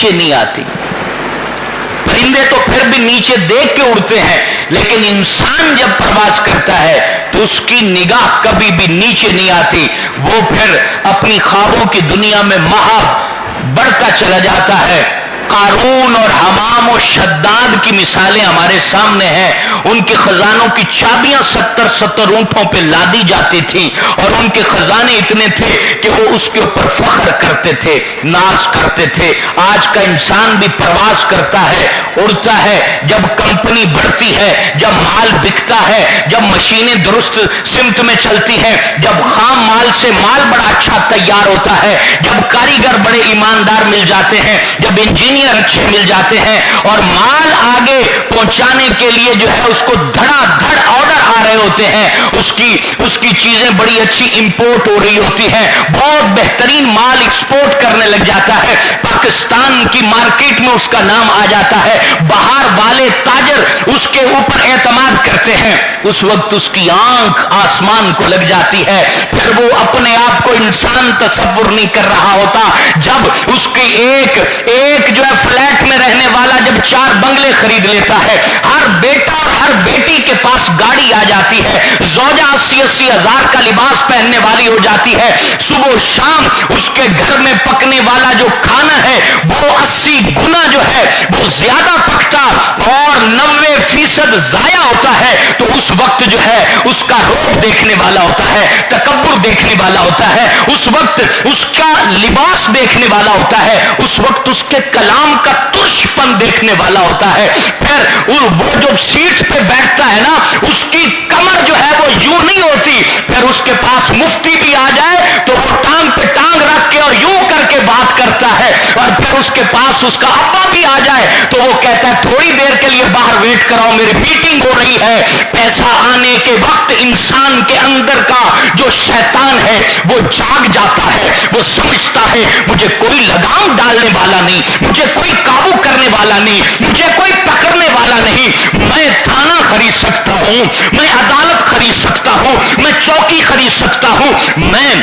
نیچے نہیں آتی. پرندے تو پھر بھی نیچے دیکھ کے اڑتے ہیں, لیکن انسان جب پرواز کرتا ہے تو اس کی نگاہ کبھی بھی نیچے نہیں آتی. وہ پھر اپنی خوابوں کی دنیا میں مہا بڑھتا چلا جاتا ہے. قارون اور حمام و شداد کی مثالیں ہمارے سامنے ہیں. ان کے خزانوں کی چابیاں 70 اونٹوں پہ لادی جاتی تھی, اور ان کے خزانے اتنے تھے کہ وہ اس کے اوپر فخر کرتے تھے, ناز کرتے تھے. آج کا انسان بھی پرواز کرتا ہے, اڑتا ہے. جب کمپنی بڑھتی ہے, جب مال بکتا ہے, جب مشینیں درست سمت میں چلتی ہیں, جب خام مال سے مال بڑا اچھا تیار ہوتا ہے, جب کاریگر بڑے ایماندار مل جاتے ہیں, جب انجینئر اچھے مل جاتے ہیں, اور مال آگے پہنچانے کے لیے جو ہے اس کو دھڑا دھڑ آرڈر آ رہے ہوتے ہیں, اس کی چیزیں بڑی اچھی امپورٹ ہو رہی ہوتی ہیں, بہت بہترین مال ایکسپورٹ کرنے لگ جاتا ہے, پاکستان کی مارکیٹ میں اس کا نام آ جاتا ہے, باہر والے تاجر اس کے اوپر اعتماد کرتے ہیں. اس وقت اس کی آنکھ آسمان کو لگ جاتی ہے. پھر وہ اپنے آپ کو انسان تصور نہیں کر رہا ہوتا. جب اس کی ایک جو ہے فلیٹ میں رہنے والا جب 4 بنگلے خرید لیتا ہے, ہر بیٹا اور ہر بیٹی کے پاس گاڑی آ جاتی ہے, زوجہ 80 ہزار کا لباس پہننے والی ہو جاتی ہے, صبح و شام اس کے گھر میں پکنے والا جو کھانا ہے وہ 80 گنا جو ہے وہ زیادہ پکتا اور 90% ضائع ہوتا ہے, تو اس وقت جو ہے اس کا روب دیکھنے والا ہوتا ہے, تکبر دیکھنے والا ہوتا ہے, اس وقت اس کا لباس دیکھنے والا ہوتا ہے, اس وقت اس کے کلام کا ترش پن دیکھنے والا ہوتا ہے. پھر وہ جو سیٹ پہ بیٹھتا ہے نا, اس کی کمر جو ہے وہ یوں نہیں ہوتی. پھر اس کے پاس مفتی بھی آ جائے تو وہ ٹانگ پہ ٹانگ رکھ کے اور یوں کر کے بات کرتا ہے, اور پھر اس کے پاس اس کا ابا بھی آ جائے تو وہ کہتا ہے تھوڑی دیر کے لیے باہر ویٹ کراؤ, میری میٹنگ ہو رہی ہے. پیسہ آنے کے وقت انسان کے اندر کا جو شیطان ہے وہ جاگ جاتا ہے, وہ سمجھتا ہے مجھے کوئی لگام ڈالنے والا نہیں, مجھے کوئی قابو کرنے والا نہیں, مجھے کوئی پکڑنے والا نہیں. میں تھانہ خرید سکتا ہوں, میں عدالت خرید سکتا ہوں, میں چوکی خرید سکتا ہوں, میں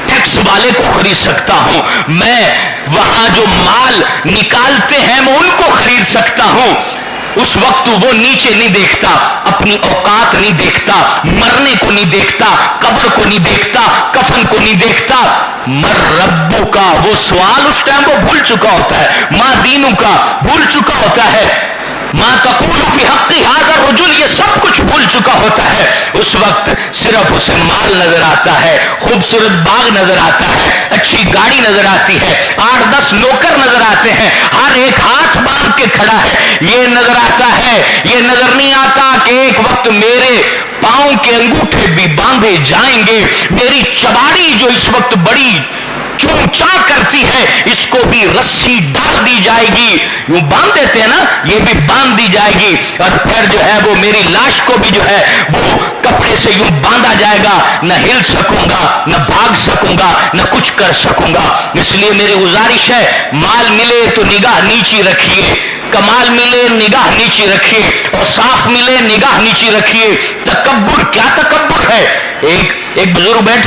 ٹیکس والے کو خرید سکتا ہوں, میں وہاں جو مال نکالتے ہیں میں ان کو خرید سکتا ہوں. اس وقت وہ نیچے نہیں دیکھتا, اپنی اوقات نہیں دیکھتا, مرنے کو نہیں دیکھتا, قبر کو نہیں دیکھتا, کفن کو نہیں دیکھتا. مر ربو کا وہ سوال اس ٹائم وہ بھول چکا ہوتا ہے, ماں دینوں کا بھول چکا ہوتا ہے, ماں تقول فی حق ھذا الرجل یہ سب کچھ بھول چکا ہوتا ہے. اس وقت صرف اسے مال نظر آتا ہے, خوبصورت باغ نظر آتا ہے, اچھی گاڑی نظر آتی ہے, 8-10 نوکر نظر آتے ہیں, ہر ایک ہاتھ باندھ کے کھڑا ہے. یہ نظر آتا ہے, یہ نظر نہیں آتا کہ ایک وقت میرے پاؤں کے انگوٹھے بھی باندھے جائیں گے, میری چباڑی جو اس وقت بڑی چونچا کرتی ہے اس کو بھی رسی ڈال دی جائے گی, یوں باندھ دیتے ہیں نا, یہ بھی باندھ دی جائے گی, اور پھر جو ہے وہ میری لاش کو بھی جو ہے وہ کپڑے سے یوں باندھا جائے گا, نہ ہل سکوں گا, نہ بھاگ سکوں گا, نہ کچھ کر سکوں گا. اس لیے میری گزارش ہے, مال ملے تو نگاہ نیچی رکھیے, کمال ملے نگاہ نیچی رکھیے, اور صاف ملے نگاہ نیچی رکھیے. تکبر کیا تکبر ہے. ایک بزرگ بیٹھے